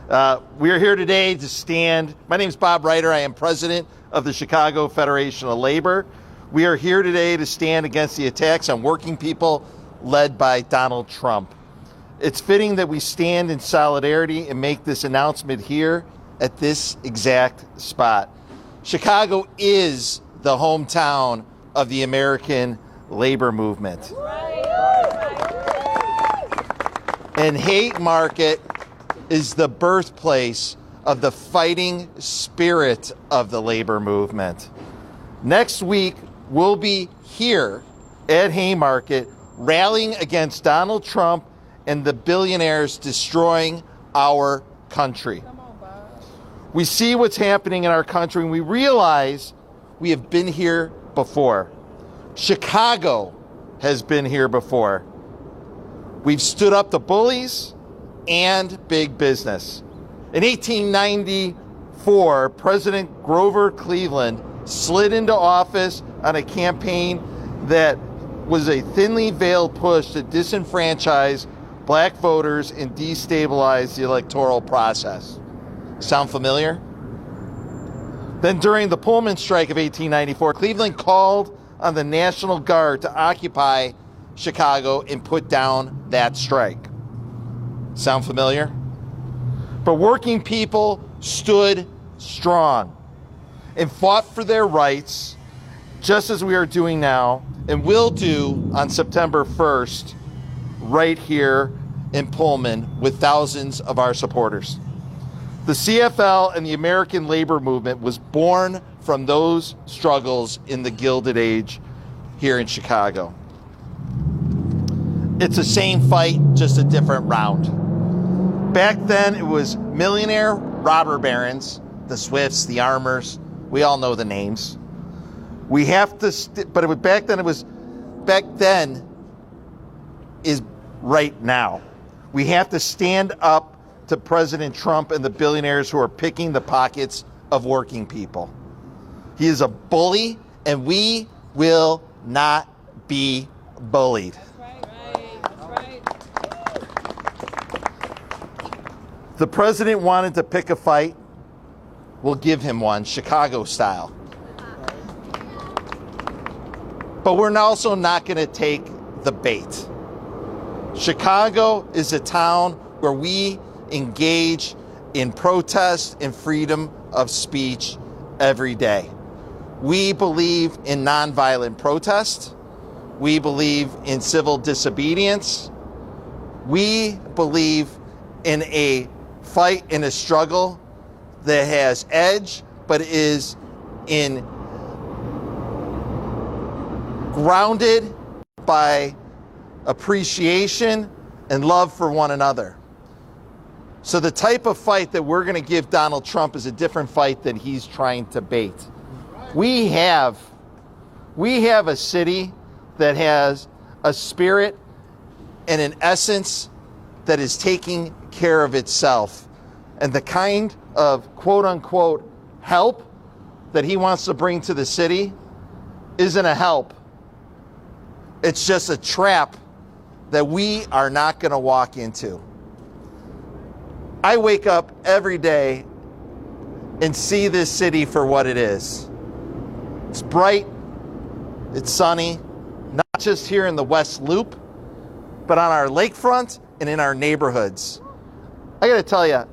We are here today to stand. My name is Bob Reiter. I am president of the Chicago Federation of Labor. We are here today to stand against the attacks on working people led by Donald Trump. It's fitting that we stand in solidarity and make this announcement here at this exact spot. Chicago is the hometown of the American labor movement. And Haymarket is the birthplace of the fighting spirit of the labor movement. Next week, we'll be here at Haymarket rallying against Donald Trump and the billionaires destroying our country. We see what's happening in our country and we realize we have been here before. Chicago has been here before. We've stood up to bullies and big business. In 1894, President Grover Cleveland slid into office on a campaign that was a thinly veiled push to disenfranchise black voters and destabilize the electoral process. Sound familiar? Then during the Pullman strike of 1894, Cleveland called on the National Guard to occupy Chicago and put down that strike. Sound familiar? But working people stood strong and fought for their rights, just as we are doing now and will do on September 1st, right here in Pullman with thousands of our supporters. The CFL and the American labor movement was born from those struggles in the Gilded Age here in Chicago. It's the same fight, just a different round. Back then, it was millionaire robber barons, the Swifts, the Armours. We all know the names. We have to, back then is right now. We have to stand up to President Trump and the billionaires who are picking the pockets of working people. He is a bully, and we will not be bullied. That's right. The president wanted to pick a fight. We'll give him one, Chicago style. But we're also not going to take the bait. Chicago is a town where we engage in protest and freedom of speech every day. We believe in nonviolent protest. We believe in civil disobedience. We believe in a fight, in a struggle that has edge, but is grounded by appreciation and love for one another. So the type of fight that we're going to give Donald Trump is a different fight than he's trying to bait. We have a city that has a spirit and an essence that is taking care of itself. And the kind of quote unquote help that he wants to bring to the city isn't a help. It's just a trap that we are not going to walk into. I wake up every day and see this city for what it is. It's bright, it's sunny, not just here in the West Loop, but on our lakefront and in our neighborhoods. I got to tell you,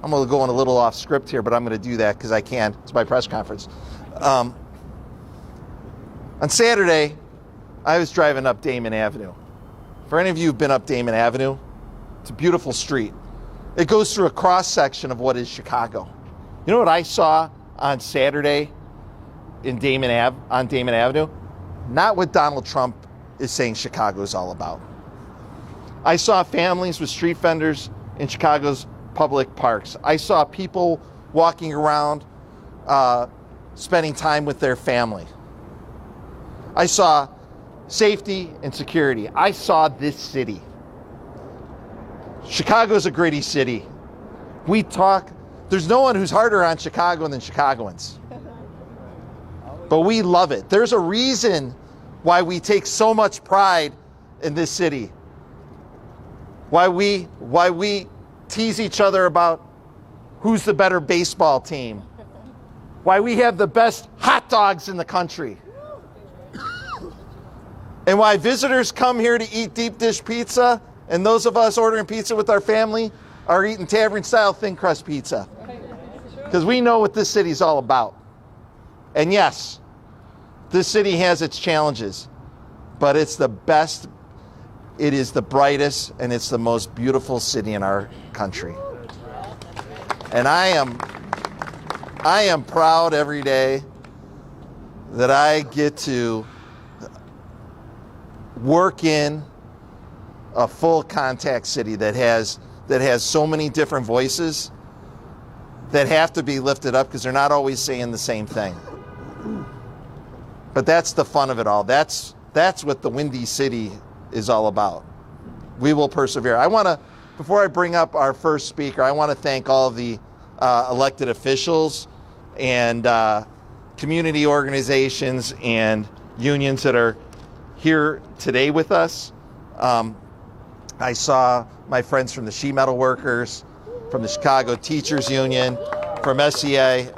I'm going to go on a little off script here, but I'm going to do that because I can. It's my press conference. On Saturday, I was driving up Damon Avenue. For any of you who've been up Damon Avenue, it's a beautiful street. It goes through a cross-section of what is Chicago. You know what I saw on Saturday on Damon Avenue? Not what Donald Trump is saying Chicago is all about. I saw families with street vendors in Chicago's public parks. I saw people walking around, spending time with their family. I saw safety and security. I saw this city. Chicago's a gritty city. There's no one who's harder on Chicago than Chicagoans. But we love it. There's a reason why we take so much pride in this city. Why we tease each other about who's the better baseball team, why we have the best hot dogs in the country, and why visitors come here to eat deep dish pizza, and those of us ordering pizza with our family are eating tavern-style thin crust pizza. Because we know what this city's all about. And yes, this city has its challenges, but it's the best, it is the brightest, and it's the most beautiful city in our country. And I am proud every day that I get to work in a full contact city that has so many different voices that have to be lifted up because they're not always saying the same thing. But that's the fun of it all. That's what the Windy City is all about. We will persevere. Before I bring up our first speaker, I want to thank all of the elected officials and community organizations and unions that are here today with us. I saw my friends from the sheet metal workers, from the Chicago Teachers Union, from SEIU,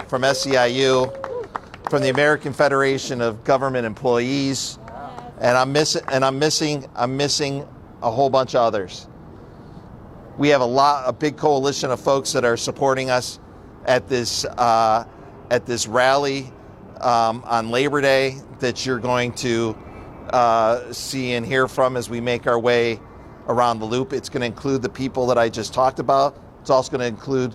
from the American Federation of Government Employees, and I'm missing a whole bunch of others. We have a big coalition of folks that are supporting us at this rally on Labor Day that you're going to see and hear from as we make our way around the loop. It's going to include the people that I just talked about. It's also going to include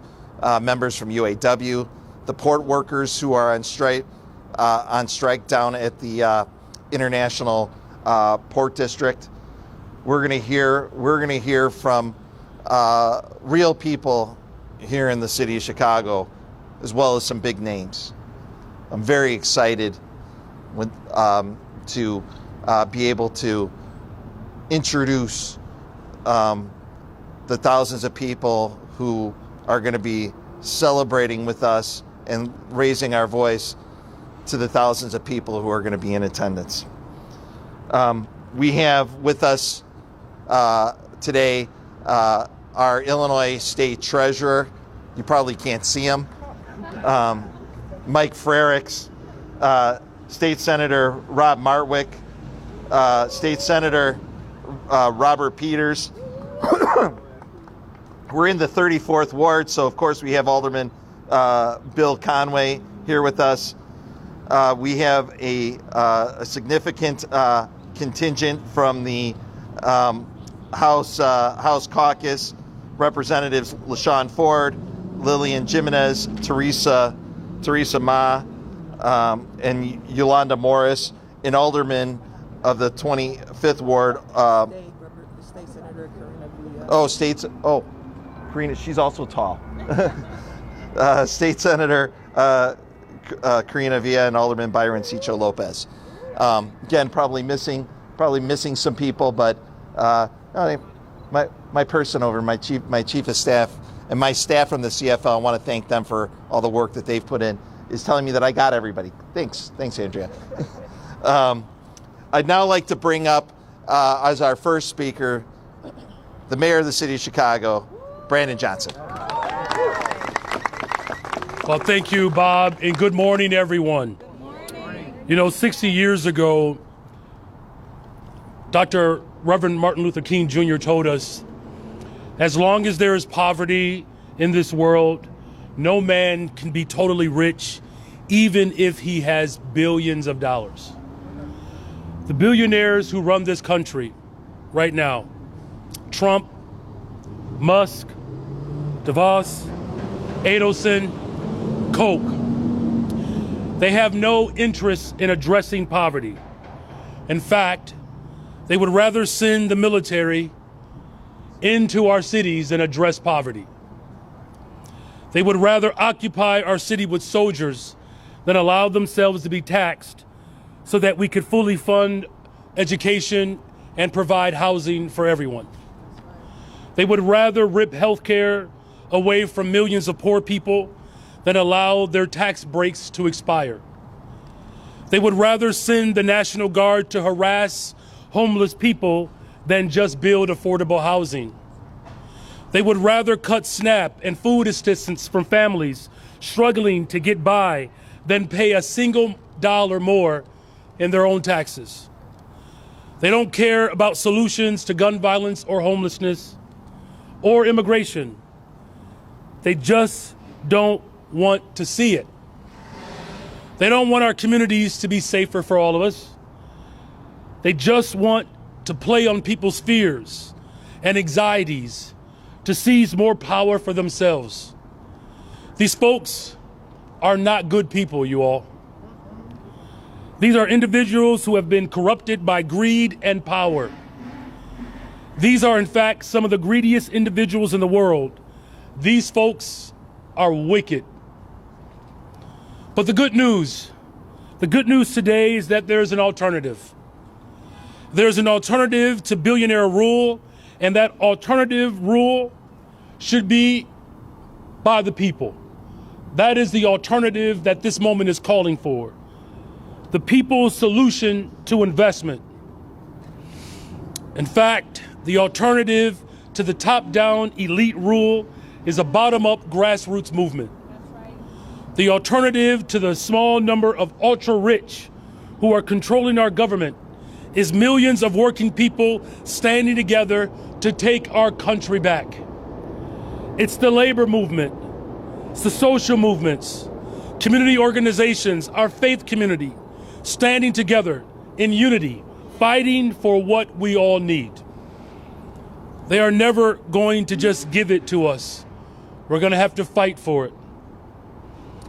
members from UAW, the port workers who are on strike down at the International Port District. We're going to hear from real people here in the city of Chicago, as well as some big names. I'm very excited to be able to introduce the thousands of people who are going to be celebrating with us and raising our voice to the thousands of people who are going to be in attendance. We have with us today our Illinois State Treasurer. You probably can't see him. Mike Frericks, State Senator Rob Martwick, State Senator Robert Peters. We're in the 34th Ward, so of course we have Alderman Bill Conway here with us. We have a significant contingent from the House Caucus, Representatives LaShawn Ford, Lillian Jimenez, Teresa Ma, and Yolanda Morris, an alderman of the 25th Ward. State Senator Karina. Karina, she's also tall. State Senator Karina Villa and Alderman Byron Cicho Lopez. Again, probably missing some people, but my person over, my chief of staff, and my staff from the CFL, I want to thank them for all the work that they've put in, is telling me that I got everybody. Thanks, Andrea. I'd now like to bring up as our first speaker, the mayor of the city of Chicago, Brandon Johnson. Well, thank you, Bob, and good morning, everyone. Good morning. You know, 60 years ago, Dr. Reverend Martin Luther King Jr. told us, as long as there is poverty in this world, no man can be totally rich, even if he has billions of dollars. The billionaires who run this country right now, Trump, Musk, DeVos, Adelson, Koch, they have no interest in addressing poverty. In fact, they would rather send the military into our cities than address poverty. They would rather occupy our city with soldiers than allow themselves to be taxed so that we could fully fund education and provide housing for everyone. They would rather rip healthcare away from millions of poor people than allow their tax breaks to expire. They would rather send the National Guard to harass homeless people than just build affordable housing. They would rather cut SNAP and food assistance from families struggling to get by than pay a single dollar more in their own taxes. They don't care about solutions to gun violence or homelessness or immigration. They just don't want to see it. They don't want our communities to be safer for all of us. They just want to play on people's fears and anxieties to seize more power for themselves. These folks are not good people, you all. These are individuals who have been corrupted by greed and power. These are, in fact, some of the greediest individuals in the world. These folks are wicked. But the good news today is that there's an alternative. There's an alternative to billionaire rule, and that alternative rule should be by the people. That is the alternative that this moment is calling for. The people's solution to investment. In fact, the alternative to the top-down elite rule is a bottom-up grassroots movement. The alternative to the small number of ultra-rich who are controlling our government is millions of working people standing together to take our country back. It's the labor movement, it's the social movements, community organizations, our faith community, standing together in unity, fighting for what we all need. They are never going to just give it to us. We're going to have to fight for it.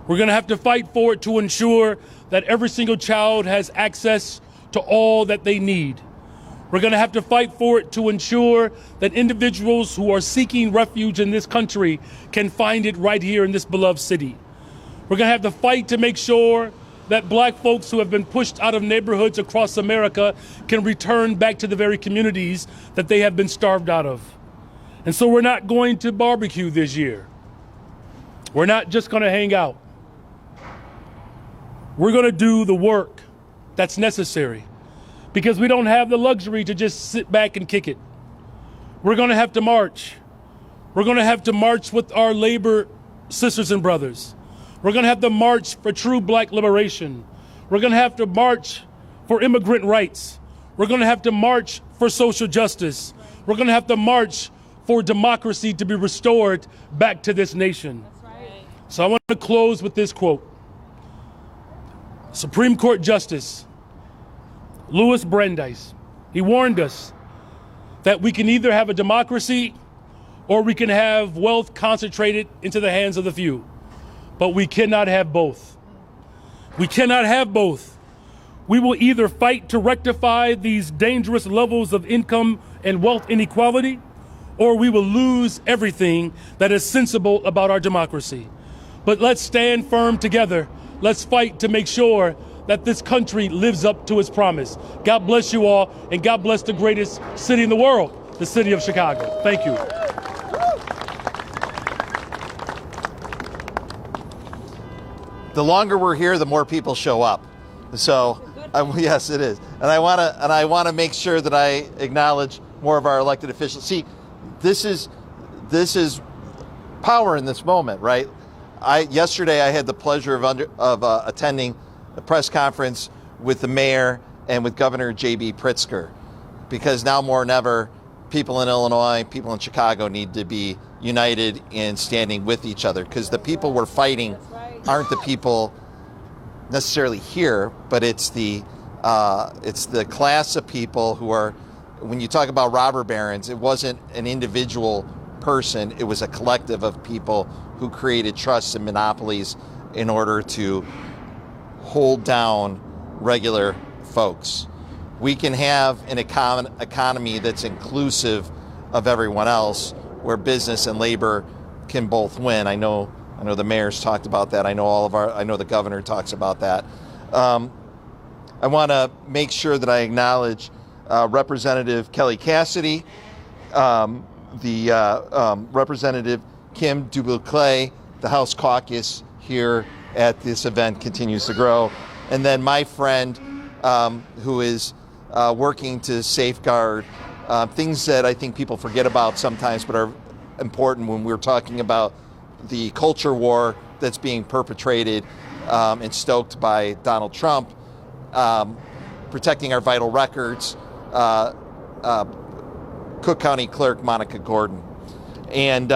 We're going to have to fight for it to ensure that every single child has access to all that they need. We're going to have to fight for it to ensure that individuals who are seeking refuge in this country can find it right here in this beloved city. We're going to have to fight to make sure that black folks who have been pushed out of neighborhoods across America can return back to the very communities that they have been starved out of. And so we're not going to barbecue this year. We're not just going to hang out. We're going to do the work that's necessary because we don't have the luxury to just sit back and kick it. We're going to have to march. We're going to have to march with our labor sisters and brothers. We're going to have to march for true black liberation. We're going to have to march for immigrant rights. We're going to have to march for social justice. We're going to have to march for democracy to be restored back to this nation. So I want to close with this quote. Supreme Court Justice Louis Brandeis, he warned us that we can either have a democracy or we can have wealth concentrated into the hands of the few. But we cannot have both. We cannot have both. We will either fight to rectify these dangerous levels of income and wealth inequality, or we will lose everything that is sensible about our democracy. But let's stand firm together. Let's fight to make sure that this country lives up to its promise. God bless you all, and God bless the greatest city in the world, the city of Chicago. Thank you. The longer we're here, the more people show up. So, yes, it is. And I want to make sure that I acknowledge more of our elected officials. See, this is power in this moment, right? Yesterday I had the pleasure of attending a press conference with the mayor and with Governor J.B. Pritzker, because now more than ever, people in Illinois, people in Chicago need to be united in standing with each other, because the people we're fighting aren't the people necessarily here, but it's the class of people who are, when you talk about robber barons, it wasn't an individual person, it was a collective of people who created trusts and monopolies in order to hold down regular folks. We can have an economy that's inclusive of everyone else, where business and labor can both win. I know the mayor's talked about that. I know the governor talks about that. I want to make sure that I acknowledge Representative Kelly Cassidy, Representative Kim Dubuclet. The House caucus here at this event continues to grow. And then my friend who is working to safeguard things that I think people forget about sometimes, but are important when we're talking about the culture war that's being perpetrated and stoked by Donald Trump, protecting our vital records, Cook County Clerk Monica Gordon. And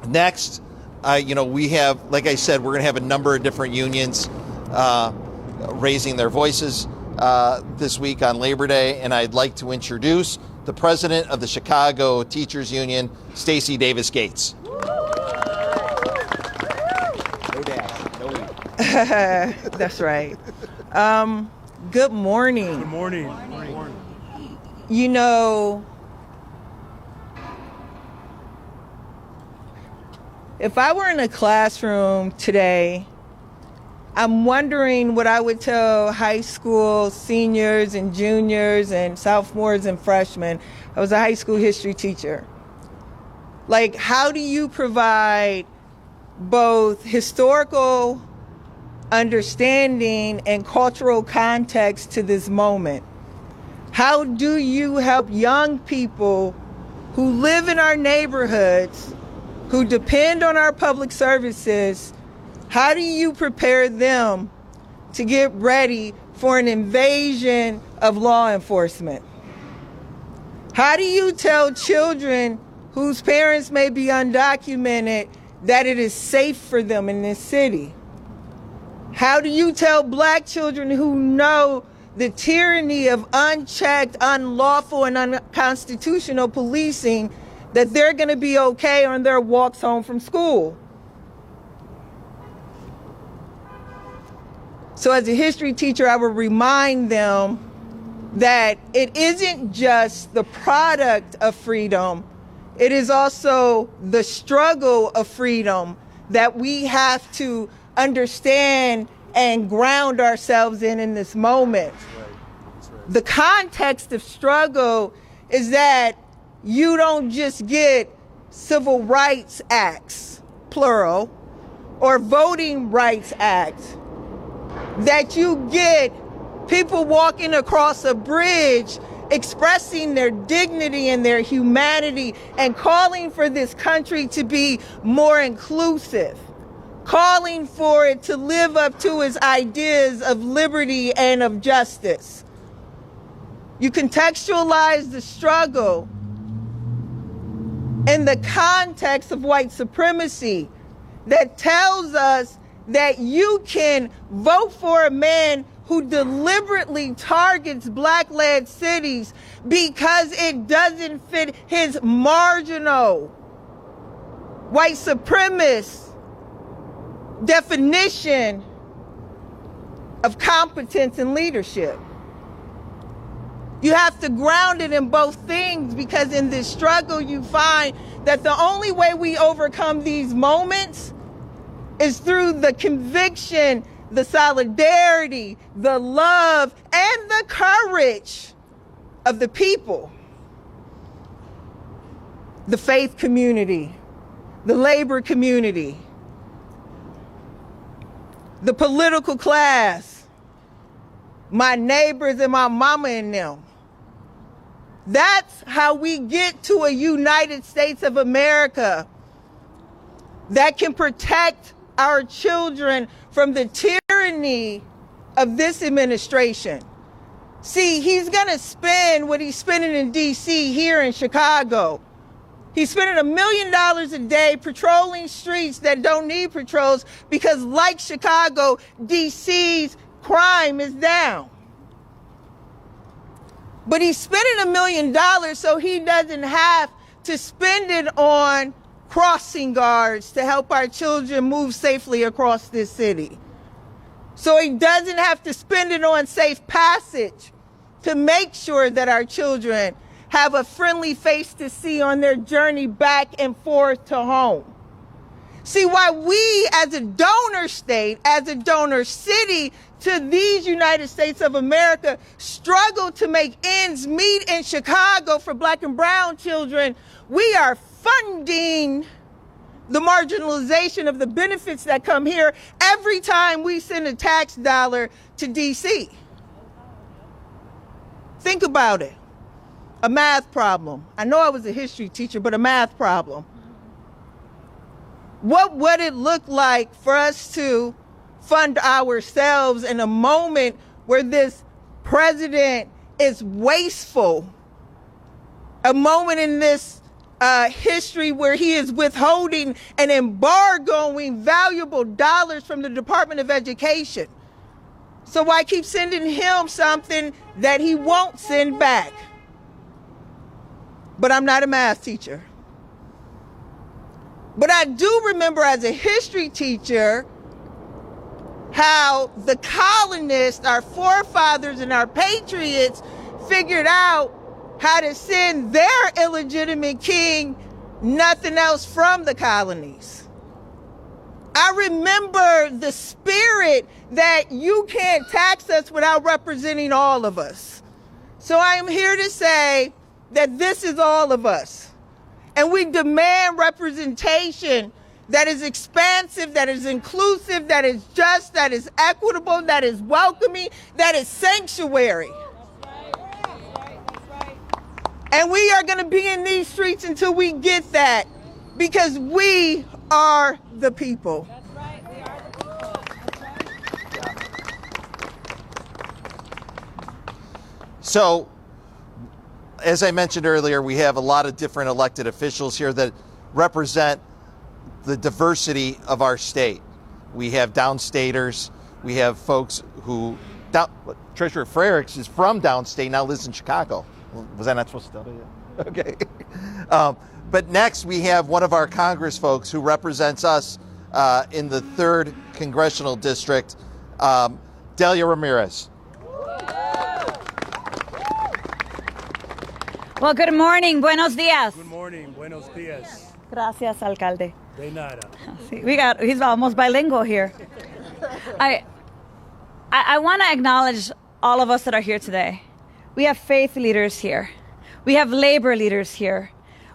next, we have, like I said, we're going to have a number of different unions raising their voices this week on Labor Day, and I'd like to introduce the president of the Chicago Teachers Union, Stacey Davis Gates. No dash, no weed. That's right. Good morning. Good morning. You know, if I were in a classroom today, I'm wondering what I would tell high school seniors and juniors and sophomores and freshmen. I was a high school history teacher. Like, how do you provide both historical understanding and cultural context to this moment? How do you help young people who live in our neighborhoods, who depend on our public services? How do you prepare them to get ready for an invasion of law enforcement? How do you tell children whose parents may be undocumented that it is safe for them in this city? How do you tell black children who know the tyranny of unchecked, unlawful, and unconstitutional policing that they're going to be okay on their walks home from school? So as a history teacher, I would remind them that it isn't just the product of freedom, it is also the struggle of freedom that we have to understand and ground ourselves in this moment. That's right. The context of struggle is that you don't just get civil rights acts, plural, or voting rights acts, that you get people walking across a bridge expressing their dignity and their humanity and calling for this country to be more inclusive, calling for it to live up to its ideas of liberty and of justice. You contextualize the struggle in the context of white supremacy that tells us that you can vote for a man who deliberately targets black-led cities because it doesn't fit his marginal white supremacist definition of competence and leadership. You have to ground it in both things, because in this struggle you find that the only way we overcome these moments is through the conviction, the solidarity, the love, and the courage of the people, the faith community, the labor community, the political class, my neighbors and my mama and them. That's how we get to a United States of America that can protect our children from the tyranny of this administration. See, he's gonna spend what he's spending in DC here in Chicago. He's spending $1 million a day patrolling streets that don't need patrols because, like Chicago, DC's crime is down. But he's spending $1 million so he doesn't have to spend it on crossing guards to help our children move safely across this city. So he doesn't have to spend it on safe passage to make sure that our children have a friendly face to see on their journey back and forth to home. See, why we as a donor state, as a donor city to these United States of America struggle to make ends meet in Chicago for black and brown children, we are funding the marginalization of the benefits that come here every time we send a tax dollar to DC. Think about it. a math problem. I know I was a history teacher, but a math problem. What would it look like for us to fund ourselves in a moment where this president is wasteful? A moment in this history where he is withholding and embargoing valuable dollars from the Department of Education. So why keep sending him something that he won't send back? But I'm not a math teacher. But I do remember as a history teacher how the colonists, our forefathers and our patriots, figured out how to send their illegitimate king nothing else from the colonies. I remember the spirit that you can't tax us without representing all of us. So I am here to say that this is all of us. And we demand representation that is expansive, that is inclusive, that is just, that is equitable, that is welcoming, that is sanctuary. And we are going to be in these streets until we get that, because we are the people. That's right. We are the people. That's right. So, as I mentioned earlier, we have a lot of different elected officials here that represent the diversity of our state. We have downstaters. We have folks who, Treasurer Frericks is from downstate, now lives in Chicago. Was I not supposed to tell you? Okay. But next we have one of our Congress folks who represents us in the 3rd Congressional District, Delia Ramirez. Well, good morning. Buenos dias. Good morning. Buenos dias. Gracias, alcalde. De nada. He's almost bilingual here. I want to acknowledge all of us that are here today. We have faith leaders here. We have labor leaders here.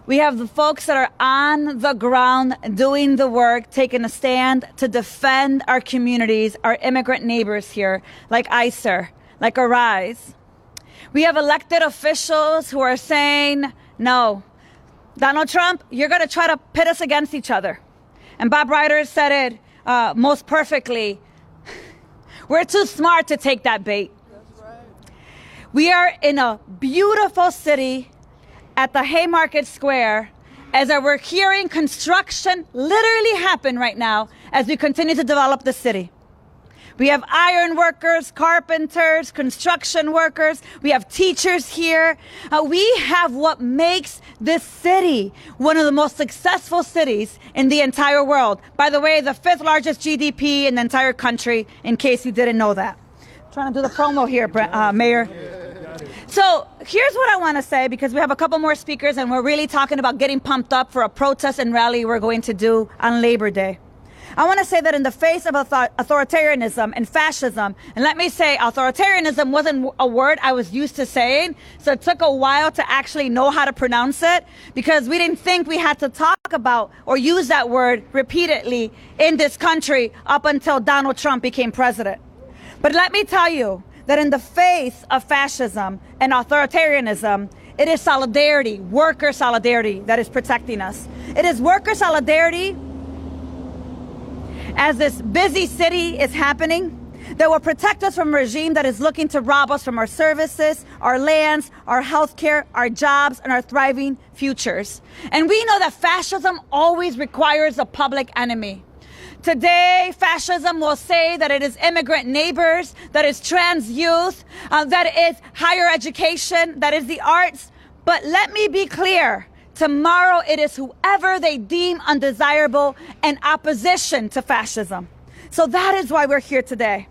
We have the folks that are on the ground doing the work, taking a stand to defend our communities, our immigrant neighbors here, like ICER, like Arise. We have elected officials who are saying, no, Donald Trump, you're going to try to pit us against each other. And Bob Ryder said it most perfectly. We're too smart to take that bait. We are in a beautiful city at the Haymarket Square as we're hearing construction literally happen right now as we continue to develop the city. We have iron workers, carpenters, construction workers. We have teachers here. We have what makes this city one of the most successful cities in the entire world. By the way, the 5th largest GDP in the entire country, in case you didn't know that. I'm trying to do the promo here, Mayor. So here's what I want to say, because we have a couple more speakers and we're really talking about getting pumped up for a protest and rally we're going to do on Labor Day. I want to say that in the face of authoritarianism and fascism, and let me say authoritarianism wasn't a word I was used to saying, so it took a while to actually know how to pronounce it, because we didn't think we had to talk about or use that word repeatedly in this country up until Donald Trump became president. But let me tell you that in the face of fascism and authoritarianism, it is solidarity, worker solidarity, that is protecting us. It is worker solidarity as this busy city is happening that will protect us from a regime that is looking to rob us from our services, our lands, our healthcare, our jobs, and our thriving futures. And we know that fascism always requires a public enemy. Today, fascism will say that it is immigrant neighbors, that is trans youth, that is higher education, that is the arts. But let me be clear. Tomorrow, it is whoever they deem undesirable and opposition to fascism. So that is why we're here today.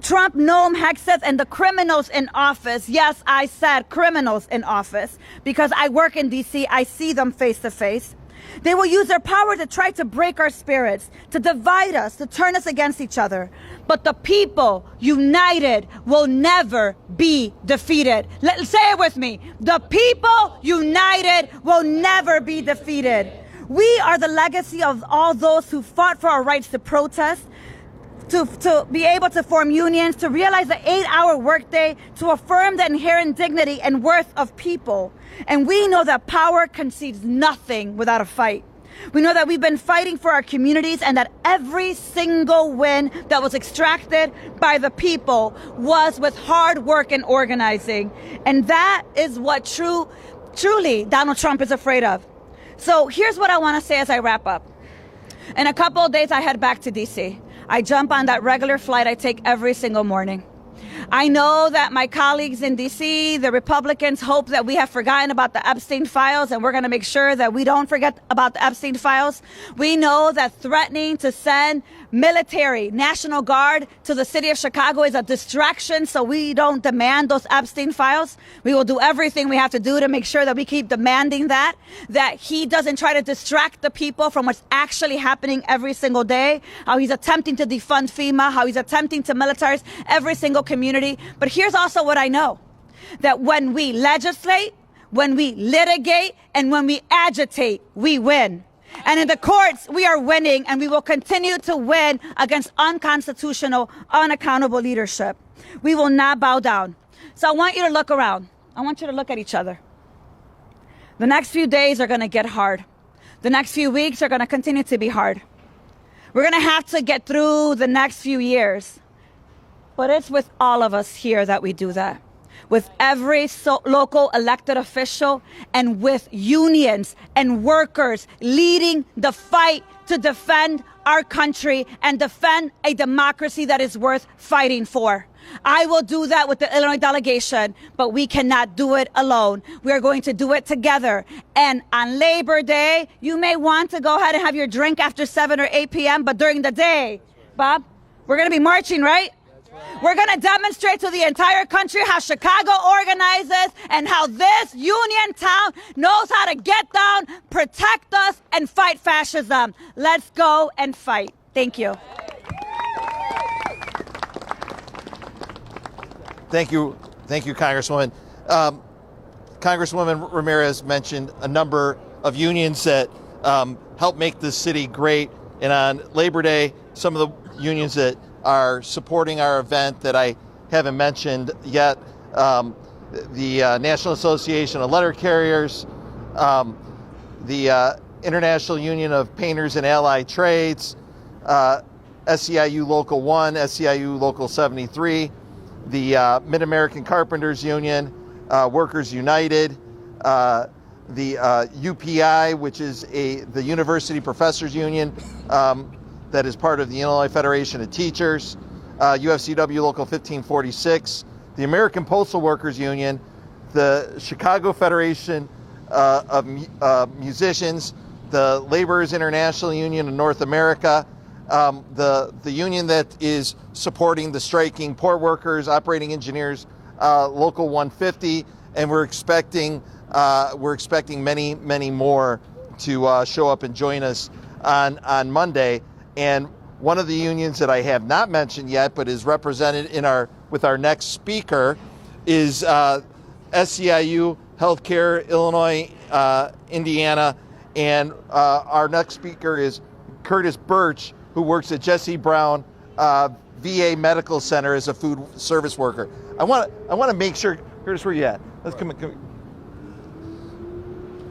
Trump, Noam Hexeth, and the criminals in office. Yes, I said criminals in office because I work in D.C. I see them face to face. They will use their power to try to break our spirits, to divide us, to turn us against each other. But the people united will never be defeated. Say it with me. The people united will never be defeated. We are the legacy of all those who fought for our rights to protest, to be able to form unions, to realize the 8-hour workday, to affirm the inherent dignity and worth of people. And we know that power concedes nothing without a fight. We know that we've been fighting for our communities and that every single win that was extracted by the people was with hard work and organizing. And that is what truly Donald Trump is afraid of. So here's what I want to say as I wrap up. In a couple of days, I head back to DC. I jump on that regular flight I take every single morning. I know that my colleagues in DC, the Republicans, hope that we have forgotten about the Epstein files, and we're going to make sure that we don't forget about the Epstein files. We know that threatening to send military, National Guard to the city of Chicago is a distraction, so we don't demand those Epstein files. We will do everything we have to do to make sure that we keep demanding that he doesn't try to distract the people from what's actually happening every single day, how he's attempting to defund FEMA, how he's attempting to militarize every single community. But here's also what I know, that when we legislate, when we litigate, and when we agitate, we win. And in the courts, we are winning, and we will continue to win against unconstitutional, unaccountable leadership. We will not bow down. So I want you to look around. I want you to look at each other. The next few days are going to get hard. The next few weeks are going to continue to be hard. We're going to have to get through the next few years. But it's with all of us here that we do that. With every local elected official and with unions and workers leading the fight to defend our country and defend a democracy that is worth fighting for. I will do that with the Illinois delegation, but we cannot do it alone. We are going to do it together. And on Labor Day, you may want to go ahead and have your drink after 7 or 8 p.m., but during the day, Bob, we're going to be marching, right? We're going to demonstrate to the entire country how Chicago organizes and how this union town knows how to get down, protect us, and fight fascism. Let's go and fight. Thank you. Thank you, Congresswoman. Congresswoman Ramirez mentioned a number of unions that help make this city great. And on Labor Day, some of the unions that are supporting our event that I haven't mentioned yet, the National Association of Letter Carriers, the International Union of Painters and Allied Trades, SEIU Local 1, SEIU Local 73, the Mid-American Carpenters Union, Workers United, the UPI, which is the University Professors Union, that is part of the Illinois Federation of Teachers, UFCW Local 1546, the American Postal Workers Union, the Chicago Federation of Musicians, the Laborers International Union of North America, the union that is supporting the striking port workers, operating engineers, Local 150, and we're expecting many, many more to show up and join us on Monday. And one of the unions that I have not mentioned yet, but is represented with our next speaker, is SEIU Healthcare Illinois, Indiana, and our next speaker is Curtis Birch, who works at Jesse Brown VA Medical Center as a food service worker. I want to make sure, Curtis, where you at? Let's come. I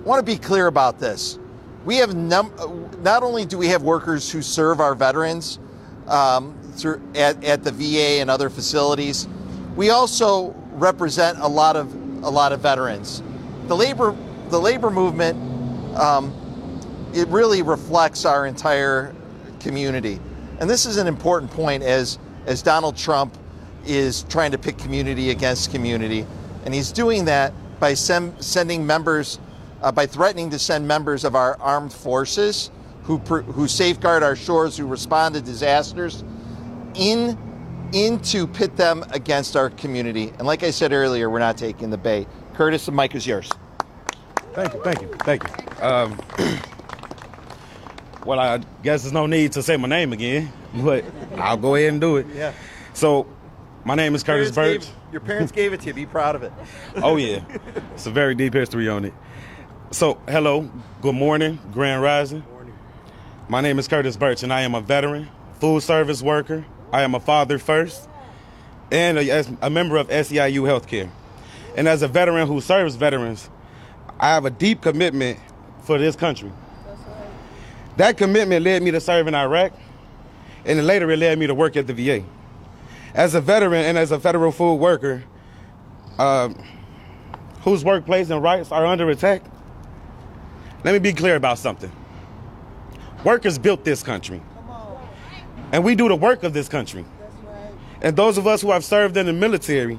want to be clear about this. We have not only do we have workers who serve our veterans at the VA and other facilities, we also represent a lot of veterans. The labor movement, it really reflects our entire community, and this is an important point as Donald Trump is trying to pit community against community, and he's doing that by sending members. By threatening to send members of our armed forces who safeguard our shores, who respond to disasters, in to pit them against our community. And like I said earlier, we're not taking the bait. Curtis, the mic is yours. Thank you. Well, I guess there's no need to say my name again, but I'll go ahead and do it. Yeah. So, my name is Curtis Birch. Your parents gave it to you. Be proud of it. Oh, yeah. It's a very deep history on it. So, hello, good morning, Grand Rising. My name is Curtis Birch, and I am a veteran, food service worker, I am a father first, and as a member of SEIU Healthcare. And as a veteran who serves veterans, I have a deep commitment for this country. That commitment led me to serve in Iraq, and then later it led me to work at the VA. As a veteran and as a federal food worker, whose workplace and rights are under attack, let me be clear about something. Workers built this country, and we do the work of this country. And those of us who have served in the military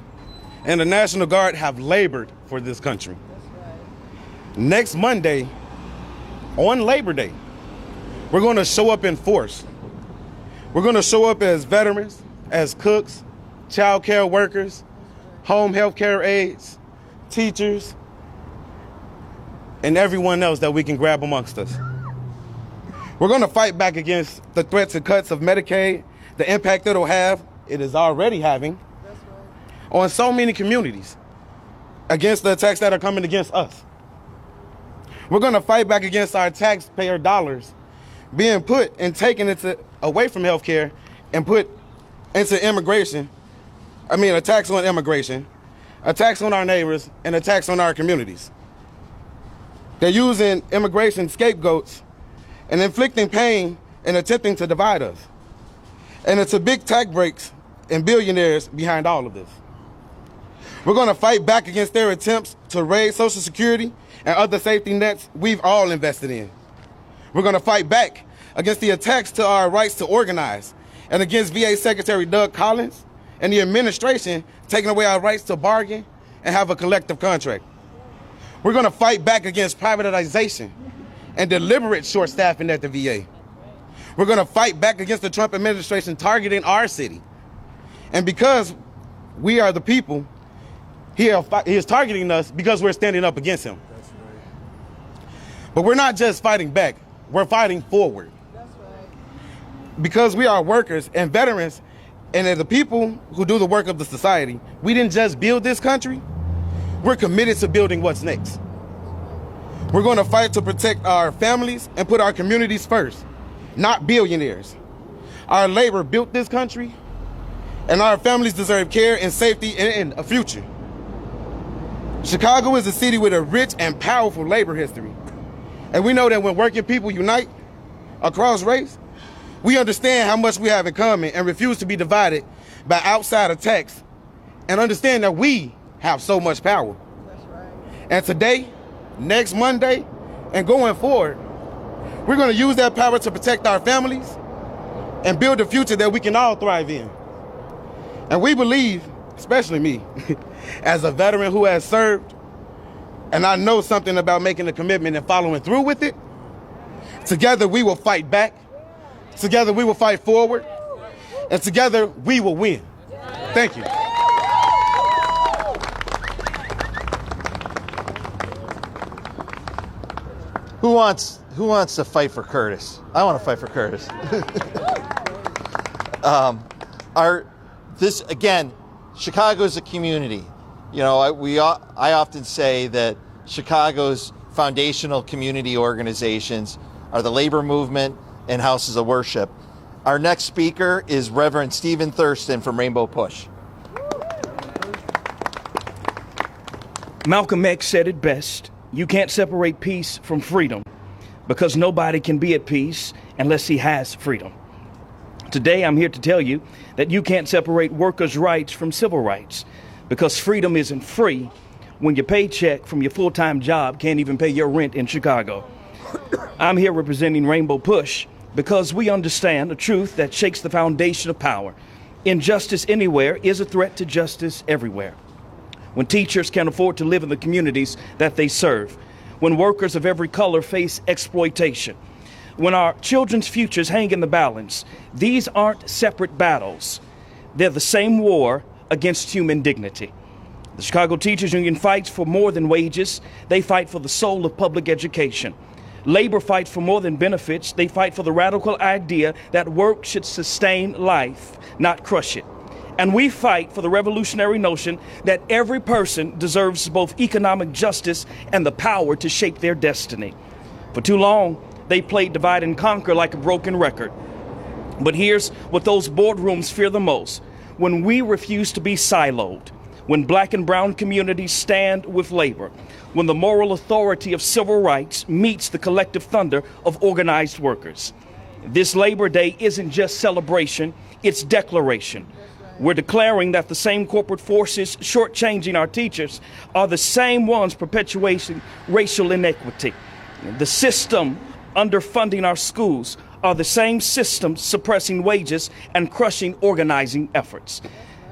and the National Guard have labored for this country. Next Monday, on Labor Day, we're going to show up in force. We're going to show up as veterans, as cooks, child care workers, home health care aides, teachers, and everyone else that we can grab amongst us. We're going to fight back against the threats and cuts of Medicaid, the impact it'll have, it is already having, on so many communities, against the attacks that are coming against us. We're going to fight back against our taxpayer dollars being put and taken away from healthcare and put into immigration. I mean, a tax on immigration, a tax on our neighbors, and a tax on our communities. They're using immigration scapegoats and inflicting pain and attempting to divide us. And it's a big tax breaks and billionaires behind all of this. We're going to fight back against their attempts to raise Social Security and other safety nets we've all invested in. We're going to fight back against the attacks to our rights to organize and against VA Secretary Doug Collins and the administration taking away our rights to bargain and have a collective contract. We're going to fight back against privatization and deliberate short staffing at the VA. We're going to fight back against the Trump administration targeting our city. And because we are the people, he is targeting us because we're standing up against him. That's right. But we're not just fighting back, we're fighting forward. That's right. Because we are workers and veterans, and as the people who do the work of the society, we didn't just build this country, we're committed to building what's next. We're going to fight to protect our families and put our communities first, not billionaires. Our labor built this country, and our families deserve care and safety and a future. Chicago is a city with a rich and powerful labor history. And we know that when working people unite across race, we understand how much we have in common and refuse to be divided by outside attacks and understand that we have so much power. That's right. And today, next Monday, and going forward, we're going to use that power to protect our families and build a future that we can all thrive in. And we believe, especially me, as a veteran who has served, and I know something about making a commitment and following through with it, together we will fight back, together we will fight forward, and together we will win. Thank you. Who wants to fight for Curtis? I want to fight for Curtis. This again, Chicago's a community. You know, I often say that Chicago's foundational community organizations are the labor movement and houses of worship. Our next speaker is Reverend Stephen Thurston from Rainbow Push. Malcolm X said it best. You can't separate peace from freedom because nobody can be at peace unless he has freedom. Today, I'm here to tell you that you can't separate workers' rights from civil rights because freedom isn't free when your paycheck from your full-time job can't even pay your rent in Chicago. I'm here representing Rainbow Push because we understand a truth that shakes the foundation of power. Injustice anywhere is a threat to justice everywhere. When teachers can't afford to live in the communities that they serve, when workers of every color face exploitation, when our children's futures hang in the balance, these aren't separate battles. They're the same war against human dignity. The Chicago Teachers Union fights for more than wages. They fight for the soul of public education. Labor fights for more than benefits. They fight for the radical idea that work should sustain life, not crush it. And we fight for the revolutionary notion that every person deserves both economic justice and the power to shape their destiny. For too long, they played divide and conquer like a broken record. But here's what those boardrooms fear the most: when we refuse to be siloed, when black and brown communities stand with labor, when the moral authority of civil rights meets the collective thunder of organized workers. This Labor Day isn't just celebration, it's declaration. We're declaring that the same corporate forces shortchanging our teachers are the same ones perpetuating racial inequity. The system underfunding our schools are the same systems suppressing wages and crushing organizing efforts.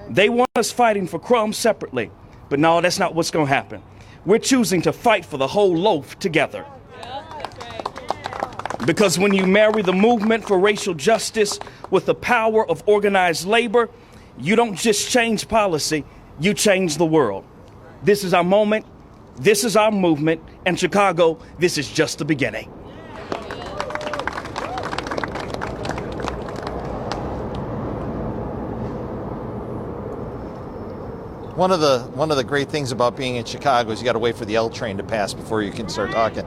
They want us fighting for crumbs separately, but no, that's not what's going to happen. We're choosing to fight for the whole loaf together. Because when you marry the movement for racial justice with the power of organized labor, you don't just change policy, you change the world. This is our moment, this is our movement, and Chicago, this is just the beginning. One of the great things about being in Chicago is you got to wait for the L train to pass before you can start talking.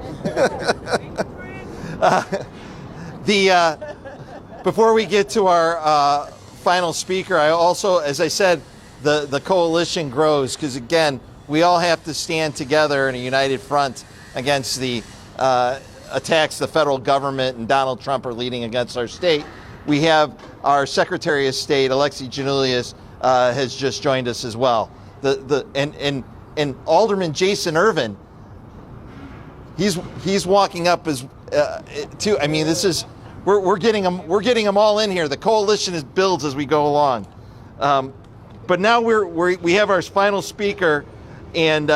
Before we get to our final speaker, I also, as I said, the coalition grows because, again, we all have to stand together in a united front against the attacks the federal government and Donald Trump are leading against our state. We have our Secretary of State, Alexi Janulius, has just joined us as well. And Alderman Jason Irvin, he's walking up as too. I mean, this is we're getting them all in here. The coalition builds as we go along. But now we have our final speaker, and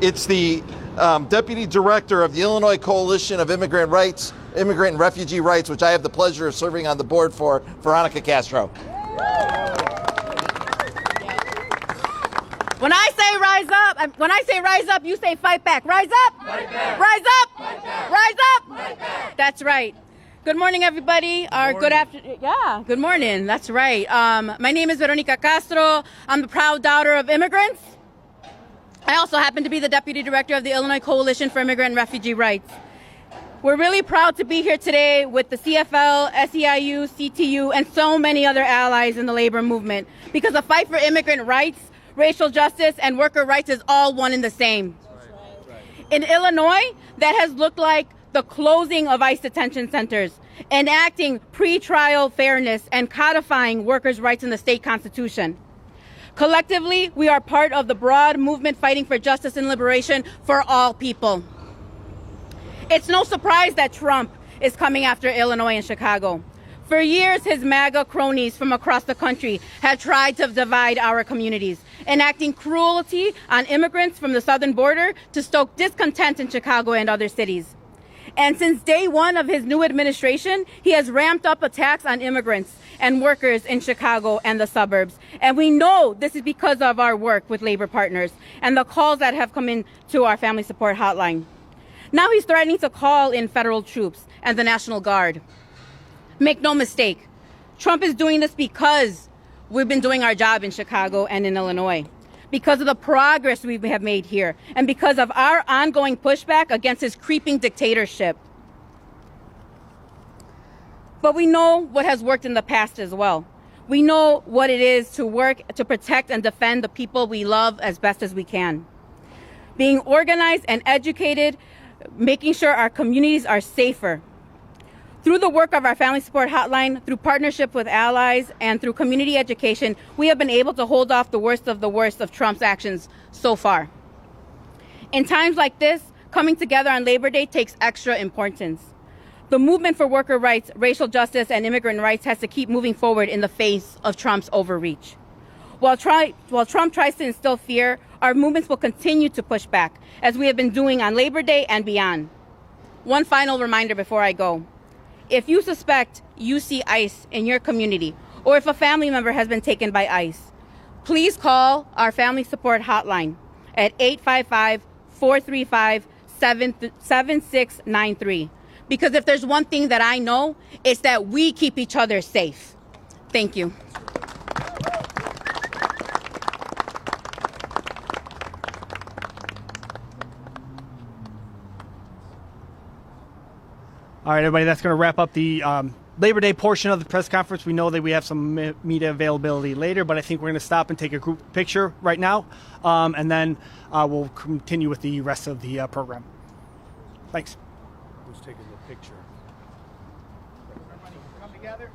it's the Deputy Director of the Illinois Coalition of Immigrant and Refugee Rights, which I have the pleasure of serving on the board for, Veronica Castro. When I say rise up, you say fight back. Rise up! Fight back. Rise up! Fight back. Rise up! Fight back. That's right. Good morning, everybody. Good afternoon. Yeah, good morning. That's right. My name is Veronica Castro. I'm the proud daughter of immigrants. I also happen to be the Deputy Director of the Illinois Coalition for Immigrant and Refugee Rights. We're really proud to be here today with the CFL, SEIU, CTU, and so many other allies in the labor movement, because the fight for immigrant rights, racial justice, and worker rights is all one and the same. In Illinois, that has looked like the closing of ICE detention centers, enacting pre-trial fairness, and codifying workers' rights in the state constitution. Collectively, we are part of the broad movement fighting for justice and liberation for all people. It's no surprise that Trump is coming after Illinois and Chicago. For years, his MAGA cronies from across the country have tried to divide our communities, enacting cruelty on immigrants from the southern border to stoke discontent in Chicago and other cities. And since day one of his new administration, he has ramped up attacks on immigrants and workers in Chicago and the suburbs. And we know this is because of our work with labor partners and the calls that have come in to our family support hotline. Now he's threatening to call in federal troops and the National Guard. Make no mistake, Trump is doing this because we've been doing our job in Chicago and in Illinois, because of the progress we have made here, and because of our ongoing pushback against his creeping dictatorship. But we know what has worked in the past as well. We know what it is to work to protect and defend the people we love as best as we can. Being organized and educated, making sure our communities are safer. Through the work of our Family Support Hotline, through partnership with allies, and through community education, we have been able to hold off the worst of Trump's actions so far. In times like this, coming together on Labor Day takes extra importance. The movement for worker rights, racial justice, and immigrant rights has to keep moving forward in the face of Trump's overreach. While Trump tries to instill fear, our movements will continue to push back, as we have been doing on Labor Day and beyond. One final reminder before I go. If you suspect you see ICE in your community, or if a family member has been taken by ICE, please call our Family Support Hotline at 855-435-7693. Because if there's one thing that I know, it's that we keep each other safe. Thank you. All right, everybody, that's going to wrap up the Labor Day portion of the press conference, we know that we have some media availability later, but I think we're going to stop and take a group picture right now, and then we'll continue with the rest of the program. Thanks. Who's taking the picture? Everybody come together.